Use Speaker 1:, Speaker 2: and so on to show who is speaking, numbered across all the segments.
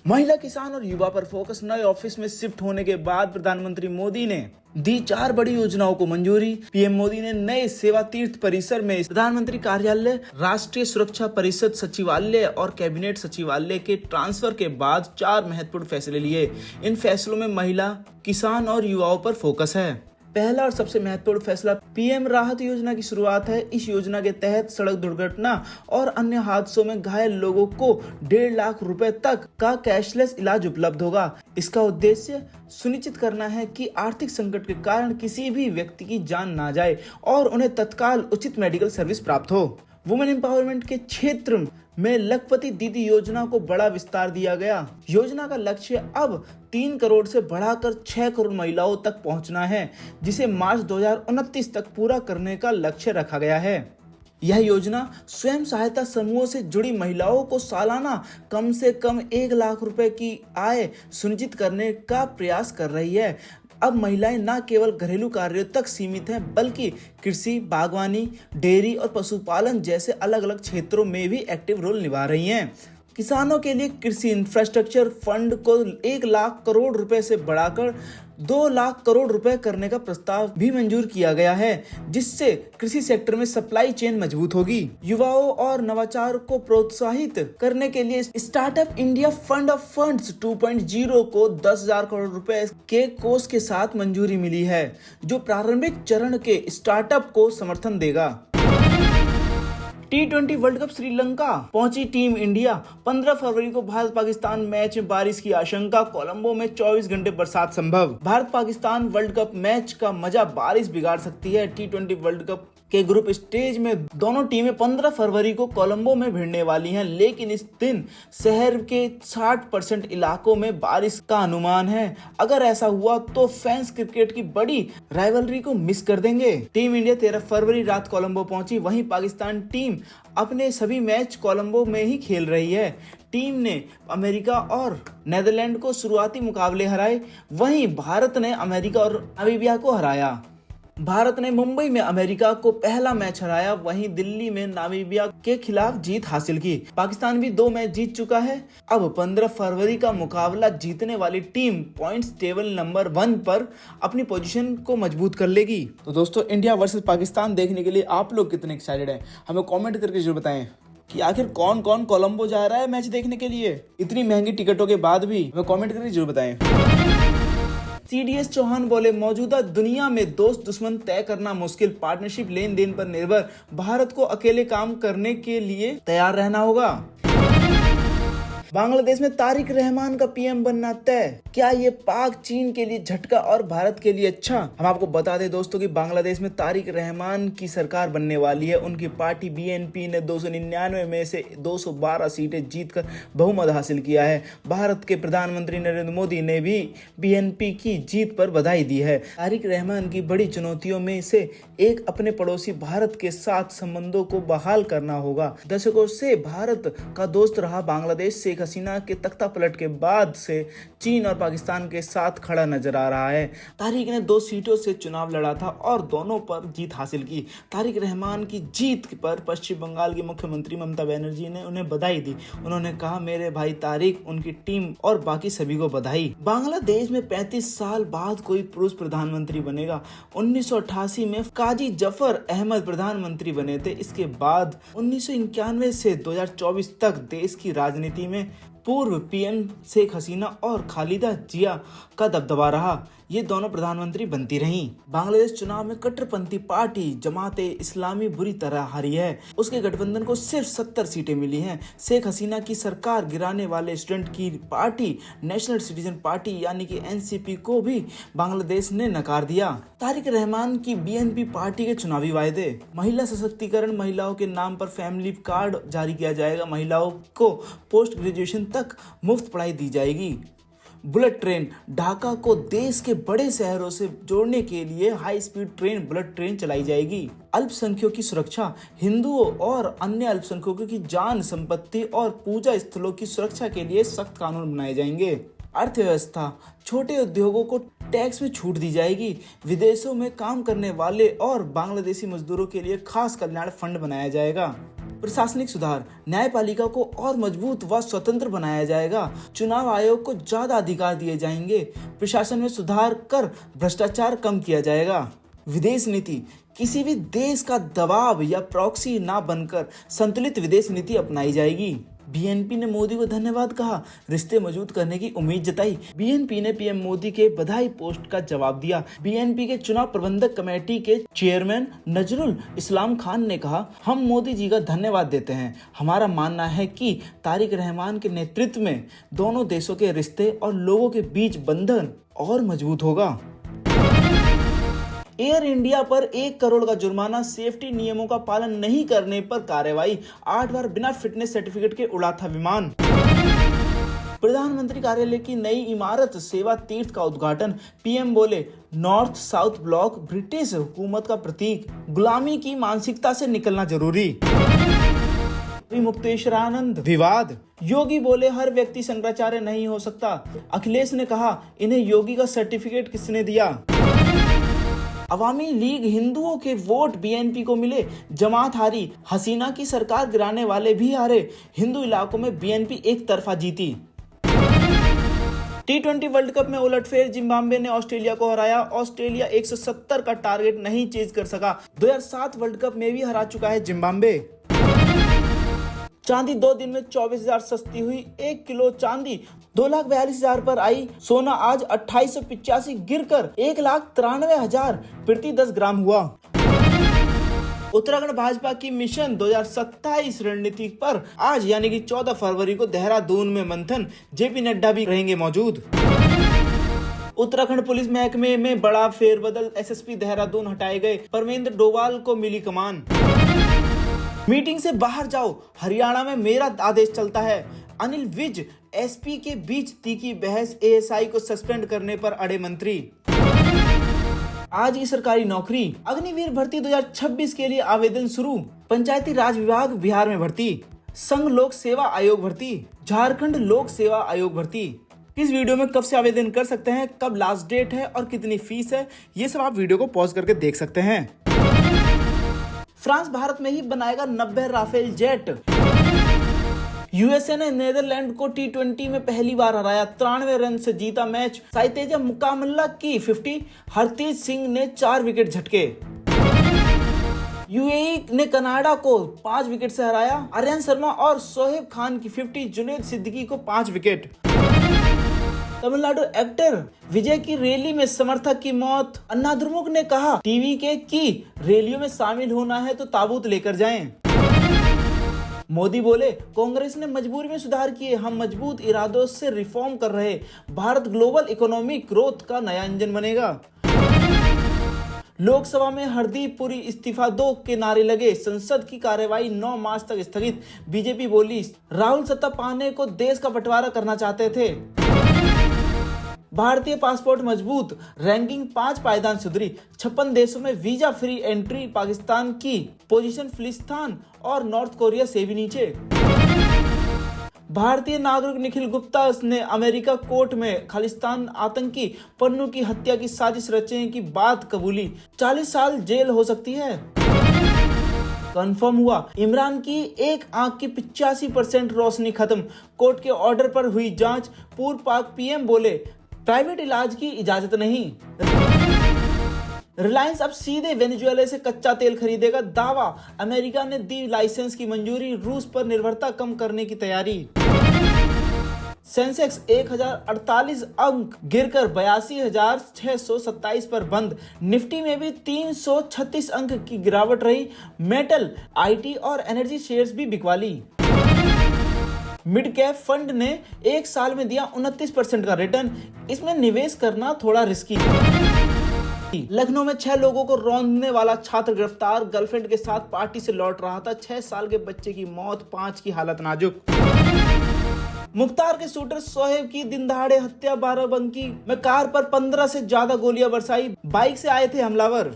Speaker 1: महिला, किसान और युवा पर फोकस। नए ऑफिस में शिफ्ट होने के बाद प्रधानमंत्री मोदी ने दी 4 बड़ी योजनाओं को मंजूरी। पीएम मोदी ने नए सेवा तीर्थ परिसर में प्रधानमंत्री कार्यालय, राष्ट्रीय सुरक्षा परिषद सचिवालय और कैबिनेट सचिवालय के ट्रांसफर के बाद 4 महत्वपूर्ण फैसले लिए। इन फैसलों में महिला, किसान और युवाओं पर फोकस है। पहला और सबसे महत्वपूर्ण फैसला पीएम राहत योजना की शुरुआत है। इस योजना के तहत सड़क दुर्घटना और अन्य हादसों में घायल लोगों को 1.5 लाख रुपए तक का कैशलेस इलाज उपलब्ध होगा। इसका उद्देश्य सुनिश्चित करना है कि आर्थिक संकट के कारण किसी भी व्यक्ति की जान ना जाए और उन्हें तत्काल उचित मेडिकल सर्विस प्राप्त हो। वुमेन एम्पावरमेंट के क्षेत्र में लखपति दीदी योजना को बड़ा विस्तार दिया गया। योजना का लक्ष्य अब 3 करोड़ से बढ़ाकर 6 करोड़ महिलाओं तक पहुंचना है, जिसे मार्च 2029 तक पूरा करने का लक्ष्य रखा गया है। यह योजना स्वयं सहायता समूहों से जुड़ी महिलाओं को सालाना कम से कम 1 लाख रुपए की आय सुनिश्चित करने का प्रयास कर रही है। अब महिलाएं न केवल घरेलू कार्यों तक सीमित हैं, बल्कि कृषि, बागवानी, डेयरी और पशुपालन जैसे अलग अलग क्षेत्रों में भी एक्टिव रोल निभा रही हैं। किसानों के लिए कृषि इंफ्रास्ट्रक्चर फंड को 1 लाख करोड़ रुपए से बढ़ाकर 2 लाख करोड़ रुपए करने का प्रस्ताव भी मंजूर किया गया है, जिससे कृषि सेक्टर में सप्लाई चेन मजबूत होगी। युवाओं और नवाचार को प्रोत्साहित करने के लिए startup India fund of funds 2.0 को 10,000 करोड़ रुपए के कोष के साथ मंजूरी मिली है, जो प्रारंभिक चरण के स्टार्टअप को समर्थन देगा। T20 वर्ल्ड कप श्रीलंका पहुंची टीम इंडिया। 15 फरवरी को भारत पाकिस्तान मैच में बारिश की आशंका। कोलंबो में 24 घंटे बरसात संभव। Bharat Pakistan world cup match का मजा बारिश बिगाड़ सकती है। T20 वर्ल्ड कप के ग्रुप स्टेज में दोनों टीमें 15 फरवरी को कोलंबो में भिड़ने वाली हैं, लेकिन इस दिन शहर के 60% इलाकों में बारिश का अनुमान है। अगर ऐसा हुआ तो फैंस क्रिकेट की बड़ी राइवलरी को मिस कर देंगे। टीम इंडिया 13 फरवरी रात कोलंबो पहुंची। वहीं पाकिस्तान टीम अपने सभी मैच कोलंबो में ही खेल रही है। टीम ने अमेरिका और नेदरलैंड को शुरुआती मुकाबले हराए। वहीं भारत ने अमेरिका और नामीबिया को हराया। भारत ने मुंबई में अमेरिका को पहला मैच हराया, वहीं दिल्ली में नामीबिया के खिलाफ जीत हासिल की। पाकिस्तान भी 2 मैच जीत चुका है। अब 15 फरवरी का मुकाबला जीतने वाली टीम पॉइंट्स टेबल नंबर 1 पर अपनी पोजीशन को मजबूत कर लेगी। तो दोस्तों, इंडिया वर्सेस पाकिस्तान देखने के लिए आप लोग कितने एक्साइटेड हैं? हमें कॉमेंट करके जरूर बताएं कि आखिर कौन कौन कोलंबो जा रहा है मैच देखने के लिए। इतनी महंगी टिकटों के बाद भी हमें कॉमेंट करके जरूर बताएं। CDS चौहान बोले, मौजूदा दुनिया में दोस्त दुश्मन तय करना मुश्किल, पार्टनरशिप लेन देन पर निर्भर। भारत को अकेले काम करने के लिए तैयार रहना होगा। बांग्लादेश में तारिक रहमान का पीएम बनना तय। क्या ये पाक चीन के लिए झटका और भारत के लिए अच्छा? हम आपको बता दें दोस्तों कि बांग्लादेश में तारिक रहमान की सरकार बनने वाली है। उनकी पार्टी BNP ने 299 में से 212 सीटें जीतकर बहुमत हासिल किया है। भारत के प्रधानमंत्री नरेंद्र मोदी ने भी BNP की जीत पर बधाई दी है। तारिक रहमान की बड़ी चुनौतियों में से एक अपने पड़ोसी भारत के साथ संबंधों को बहाल करना होगा। दशकों से भारत का दोस्त रहा बांग्लादेश शेख हसीना के तख्ता पलट के बाद से चीन और पाकिस्तान के साथ खड़ा नजर आ रहा है। तारिक ने 2 सीटों से चुनाव लड़ा था और दोनों पर जीत हासिल की। तारिक रहमान की जीत पर पश्चिम बंगाल की मुख्यमंत्री ममता बनर्जी ने उन्हें बधाई दी। उन्होंने कहा, मेरे भाई तारिक, उनकी टीम और बाकी सभी को बधाई। बांग्लादेश में 35 साल बाद कोई पुरुष प्रधानमंत्री बनेगा। 1988 में काजी जफर अहमद प्रधानमंत्री बने थे। इसके बाद 1991 से 2024 तक देश की राजनीति में पूर्व पीएम शेख हसीना और खालिदा जिया का दबदबा रहा। ये दोनों प्रधानमंत्री बनती रहीं। बांग्लादेश चुनाव में कट्टरपंथी पार्टी जमाते इस्लामी बुरी तरह हारी है। उसके गठबंधन को सिर्फ 70 सीटें मिली हैं। शेख हसीना की सरकार गिराने वाले स्टूडेंट की पार्टी नेशनल सिटीजन पार्टी यानी कि NCP को भी बांग्लादेश ने नकार दिया। तारिक रहमान की BNP पार्टी के चुनावी वायदे। महिला सशक्तिकरण, महिलाओं के नाम पर फैमिली कार्ड जारी किया जाएगा। महिलाओं को पोस्ट ग्रेजुएशन तक मुफ्त पढ़ाई दी जाएगी। बुलेट ट्रेन, ढाका को देश के बड़े शहरों से जोड़ने के लिए high speed train bullet train चलाई जाएगी। अल्पसंख्यकों की सुरक्षा, हिंदुओं और अन्य अल्पसंख्यकों की जान, संपत्ति और पूजा स्थलों की सुरक्षा के लिए सख्त कानून बनाए जाएंगे। अर्थव्यवस्था, छोटे उद्योगों को टैक्स में छूट दी जाएगी। विदेशों में काम करने वाले और बांग्लादेशी मजदूरों के लिए खास कल्याण फंड बनाया जाएगा। प्रशासनिक सुधार, न्यायपालिका को और मजबूत व स्वतंत्र बनाया जाएगा। चुनाव आयोग को ज्यादा अधिकार दिए जाएंगे। प्रशासन में सुधार कर भ्रष्टाचार कम किया जाएगा। विदेश नीति, किसी भी देश का दबाव या प्रॉक्सी ना बनकर संतुलित विदेश नीति अपनाई जाएगी। बीएनपी ने मोदी को धन्यवाद कहा, रिश्ते मजबूत करने की उम्मीद जताई। बीएनपी ने पीएम मोदी के बधाई पोस्ट का जवाब दिया। बीएनपी के चुनाव प्रबंधक कमेटी के चेयरमैन नजरुल इस्लाम खान ने कहा, हम मोदी जी का धन्यवाद देते हैं। हमारा मानना है कि तारिक रहमान के नेतृत्व में दोनों देशों के रिश्ते और लोगों के बीच बंधन और मजबूत होगा। एयर इंडिया पर 1 करोड़ का जुर्माना, सेफ्टी नियमों का पालन नहीं करने पर कार्रवाई। 8 बार बिना फिटनेस सर्टिफिकेट के उड़ा था विमान। प्रधानमंत्री कार्यालय की नई इमारत सेवा तीर्थ का उद्घाटन। पीएम बोले, नॉर्थ साउथ ब्लॉक ब्रिटिश हुकूमत का प्रतीक, गुलामी की मानसिकता से निकलना जरूरी। मुक्तेश्वरानंद विवाद, योगी बोले हर व्यक्ति शंकराचार्य नहीं हो सकता। अखिलेश ने कहा, इन्हें योगी का सर्टिफिकेट किसने दिया। अवामी लीग हिंदुओं के वोट बीएनपी को मिले, जमात हारी। हसीना की सरकार गिराने वाले भी हारे। हिंदू इलाकों में बीएनपी एक तरफा जीती। टी20 वर्ल्ड कप में उलटफेर, जिम्बाब्वे ने ऑस्ट्रेलिया को हराया। ऑस्ट्रेलिया 170 का टारगेट नहीं चेज कर सका। 2007 वर्ल्ड कप में भी हरा चुका है जिम्बाब्वे। चांदी 2 दिन में 24,000 सस्ती हुई। 1 किलो चांदी 2,42,000 पर आई। सोना आज 2885 गिरकर 1,93,000 प्रति 10 ग्राम हुआ। उत्तराखंड भाजपा की मिशन 2027 रणनीति पर आज यानी कि 14 फरवरी को देहरादून में मंथन। जेपी नड्डा भी रहेंगे मौजूद। उत्तराखंड पुलिस महकमे में बड़ा फेरबदल, एसएसपी देहरादून हटाए गए। परमेंद्र डोवाल को मिली कमान। मीटिंग से बाहर जाओ, हरियाणा में मेरा आदेश चलता है। अनिल विज एसपी के बीच तीखी बहस, एएसआई को सस्पेंड करने पर अड़े मंत्री। आज की सरकारी नौकरी, अग्निवीर भर्ती 2026 के लिए आवेदन शुरू। पंचायती राज विभाग बिहार में भर्ती। संघ लोक सेवा आयोग भर्ती, झारखंड लोक सेवा आयोग भर्ती। इस वीडियो में कब से आवेदन कर सकते हैं, कब लास्ट डेट है और कितनी फीस है, ये सब आप वीडियो को पॉज करके देख सकते हैं। फ्रांस भारत में ही बनाएगा 90 राफेल जेट। यूएसए ने नीदरलैंड को टी20 में पहली बार हराया। 93 रन से जीता मैच। साइतेजा मुकामला की 50, हरतीज सिंह ने 4 विकेट झटके। यूएई ने कनाडा को 5 विकेट से हराया। आर्यन शर्मा और सोहेब खान की 50, जुनेद सिद्दीकी को 5 विकेट। तमिलनाडु एक्टर विजय की रैली में समर्थक की मौत। अन्नाद्रुमुक ने कहा, टीवी के की रैलियों में शामिल होना है तो ताबूत लेकर जाएं। मोदी बोले, कांग्रेस ने मजबूरी में सुधार किए, हम मजबूत इरादों से रिफॉर्म कर रहे। भारत ग्लोबल इकोनॉमिक ग्रोथ का नया इंजन बनेगा। लोकसभा में हरदीप पुरी इस्तीफा दो के नारे लगे। संसद की कार्यवाही 9 मार्च तक स्थगित। बीजेपी बोली, राहुल सत्ता पाने को देश का बंटवारा करना चाहते थे। भारतीय पासपोर्ट मजबूत, रैंकिंग 5 पायदान सुधरी। 56 देशों में वीजा फ्री एंट्री। पाकिस्तान की पोजीशन फिलिस्तीन और नॉर्थ कोरिया से भी नीचे। भारतीय नागरिक निखिल गुप्ता ने अमेरिका कोर्ट में खालिस्तान आतंकी पन्नू की हत्या की साजिश रचने की बात कबूली। 40 साल जेल हो सकती है। कंफर्म हुआ, इमरान की एक आंख की 85% रोशनी खत्म। कोर्ट के ऑर्डर पर हुई जांच। पूर्व पाक पीएम बोले, प्राइवेट इलाज की इजाजत नहीं। रिलायंस अब सीधे वेनेजुएला से कच्चा तेल खरीदेगा। दावा, अमेरिका ने दी लाइसेंस की मंजूरी। रूस पर निर्भरता कम करने की तैयारी। सेंसेक्स 1048 अंक गिरकर 82,627 पर बंद। निफ्टी में भी 336 अंक की गिरावट रही। मेटल, आईटी और एनर्जी शेयर्स भी बिकवाली। मिड कैप फंड ने 1 साल में दिया 29% का रिटर्न। इसमें निवेश करना थोड़ा रिस्की। लखनऊ में 6 लोगों को रौंदने वाला छात्र गिरफ्तार। गर्लफ्रेंड के साथ पार्टी से लौट रहा था। 6 साल के बच्चे की मौत, 5 की हालत नाजुक। मुख्तार के शूटर सोहेब की दिन दहाड़े हत्या। बाराबंकी में कार पर 15 से ज्यादा गोलियां बरसाई। बाइक से आए थे हमलावर।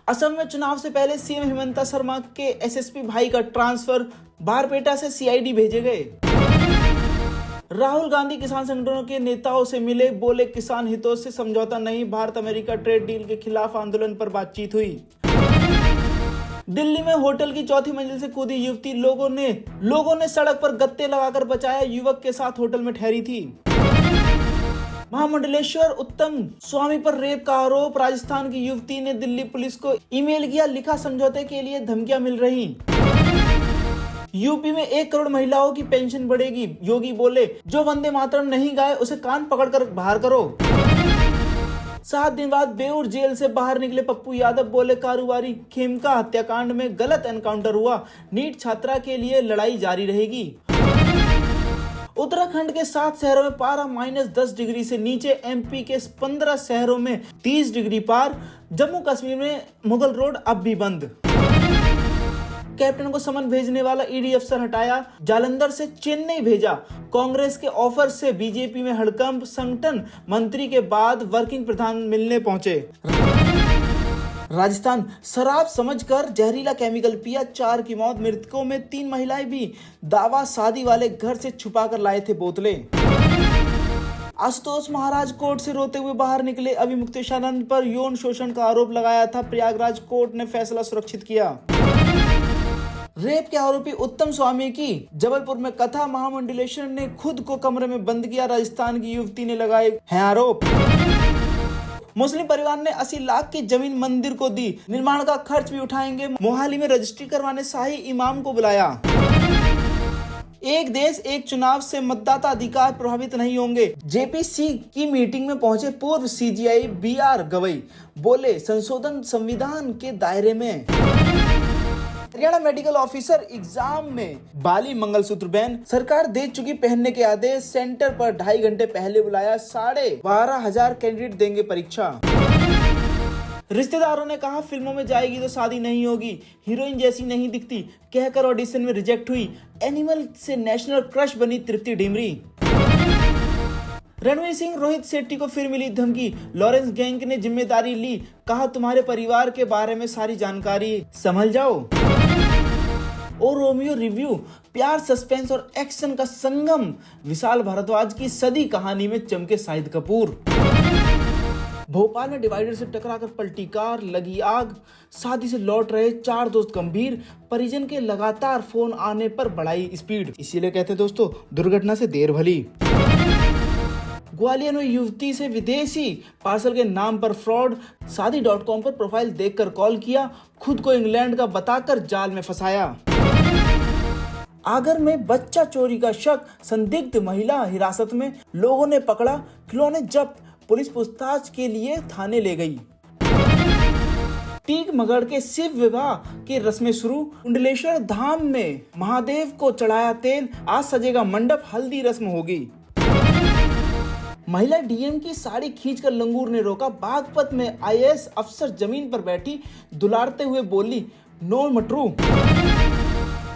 Speaker 1: असम में चुनाव से पहले सीएम हेमंत शर्मा के एसएसपी भाई का ट्रांसफर। बारपेटा से सीआईडी भेजे गए। राहुल गांधी किसान संगठनों के नेताओं से मिले। बोले, किसान हितों से समझौता नहीं। भारत अमेरिका ट्रेड डील के खिलाफ आंदोलन पर बातचीत हुई। दिल्ली में होटल की चौथी मंजिल से कूदी युवती, लोगों ने सड़क पर गत्ते लगाकर बचाया, युवक के साथ होटल में ठहरी थी। महामंडलेश्वर उत्तम स्वामी पर रेप का आरोप, राजस्थान की युवती ने दिल्ली पुलिस को ईमेल किया, लिखा समझौते के लिए धमकियां मिल रही। यूपी में 1 करोड़ महिलाओं की पेंशन बढ़ेगी, योगी बोले जो वंदे मातरम नहीं गाए उसे कान पकड़कर बाहर करो। 7 दिन बाद बेऊर जेल से बाहर निकले पप्पू यादव, बोले कारोबारी खेमका हत्याकांड में गलत एनकाउंटर हुआ, नीट छात्रा के लिए लड़ाई जारी रहेगी। उत्तराखंड के 7 शहरों में पारा -10 डिग्री से नीचे, एमपी के 15 शहरों में 30 डिग्री पार, जम्मू कश्मीर में मुगल रोड अब भी बंद। कैप्टन को समन भेजने वाला ईडी अफसर हटाया, जालंधर से चेन्नई भेजा, कांग्रेस के ऑफर से बीजेपी में हड़कंप, संगठन मंत्री के बाद वर्किंग प्रधान मिलने पहुंचे। राजस्थान, शराब समझकर जहरीला केमिकल पिया, 4 की मौत, मृतकों में 3 महिलाएं भी, दावा शादी वाले घर से छुपाकर लाए थे बोतलें। आशुतोष महाराज कोर्ट से रोते हुए बाहर निकले, अभी मुक्तेशानंद पर यौन शोषण का आरोप लगाया था, प्रयागराज कोर्ट ने फैसला सुरक्षित किया। रेप के आरोपी उत्तम स्वामी की जबलपुर में कथा, महामंडलेश्वर ने खुद को कमरे में बंद किया, राजस्थान की युवती ने लगाए हैं आरोप। मुस्लिम परिवार ने 80 लाख की जमीन मंदिर को दी, निर्माण का खर्च भी उठाएंगे, मोहाली में रजिस्ट्री करवाने शाही इमाम को बुलाया। एक देश एक चुनाव से मतदाता अधिकार प्रभावित नहीं होंगे, जेपीसी की मीटिंग में पहुंचे पूर्व सीजीआई BR गवई, बोले संशोधन संविधान के दायरे में। हरियाणा मेडिकल ऑफिसर एग्जाम में बाली मंगलसूत्र बैन, सरकार दे चुकी पहनने के आदेश, सेंटर पर 2.5 घंटे पहले बुलाया, 12,500 कैंडिडेट देंगे परीक्षा। रिश्तेदारों ने कहा फिल्मों में जाएगी तो शादी नहीं होगी, हीरोइन जैसी नहीं दिखती, कहकर ऑडिशन में रिजेक्ट हुई, एनिमल से नेशनल क्रश बनी तृप्ति डिमरी। रणवीर सिंह, रोहित शेट्टी को फिर मिली धमकी, लॉरेंस गैंग ने जिम्मेदारी ली, कहा तुम्हारे परिवार के बारे में सारी जानकारी संभल जाओ। और रोमियो रिव्यू, प्यार, सस्पेंस और एक्शन का संगम, विशाल भारद्वाज की सदी कहानी में चमके शाहिद कपूर। भोपाल में डिवाइडर से टकराकर पलटी कार, लगी आग, शादी से लौट रहे 4 दोस्त गंभीर, परिजन के लगातार फोन आने पर बढ़ाई स्पीड, इसीलिए कहते दोस्तों दुर्घटना से देर भली। ग्वालियर में युवती से विदेशी पार्सल के नाम पर फ्रॉड, शादी.com पर प्रोफाइल देखकर कॉल किया, खुद को इंग्लैंड का बताकर जाल में फंसाया। आगर में बच्चा चोरी का शक, संदिग्ध महिला हिरासत में, लोगों ने पकड़ा, खिलौने जब्त, पुलिस पूछताछ के लिए थाने ले गई। टीक मगड़ के शिव विवाह की रस्में शुरू, कुंडलेश्वर धाम में महादेव को चढ़ाया तेल, आज सजेगा मंडप, हल्दी रस्म होगी। महिला डीएम की साड़ी खींचकर लंगूर ने रोका, बागपत में IAS अफसर जमीन पर बैठी, दुलारते हुए बोली नो मटरू।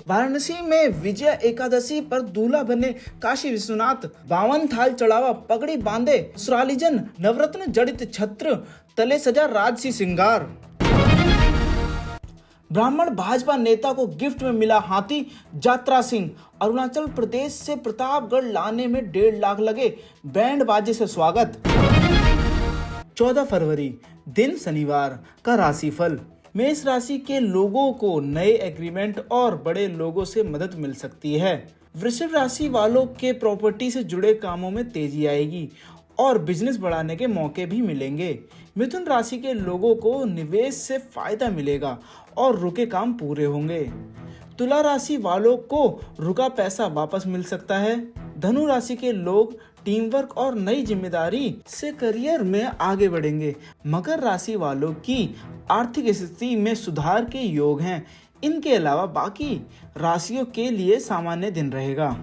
Speaker 1: वाराणसी में विजय एकादशी पर दूल्हा बने काशी विश्वनाथ, 52 थाल चढ़ावा, पगड़ी बांधे ससुरालीजन, नवरत्न जड़ित छत्र, तले सजा राजसी श्रृंगार। ब्राह्मण भाजपा नेता को गिफ्ट में मिला हाथी, जात्रा सिंह, अरुणाचल प्रदेश से प्रतापगढ़ लाने में 1.5 लाख लगे, बैंड बाजे से स्वागत। 14 फरवरी दिन शनिवार का राशिफल, मेष राशि के लोगों को नए एग्रीमेंट और बड़े लोगों से मदद मिल सकती है। वृषभ राशि वालों के प्रॉपर्टी से जुड़े कामों में तेजी आएगी और बिजनेस बढ़ाने के मौके भी मिलेंगे। मिथुन राशि के लोगों को निवेश से फायदा मिलेगा और रुके काम पूरे होंगे। तुला राशि वालों को रुका पैसा वापस मिल सकता है। धनु राशि के लोग टीम वर्क और नई जिम्मेदारी से करियर में आगे बढ़ेंगे। मकर राशि वालों की आर्थिक स्थिति में सुधार के योग हैं। इनके अलावा बाकी राशियों के लिए सामान्य दिन रहेगा।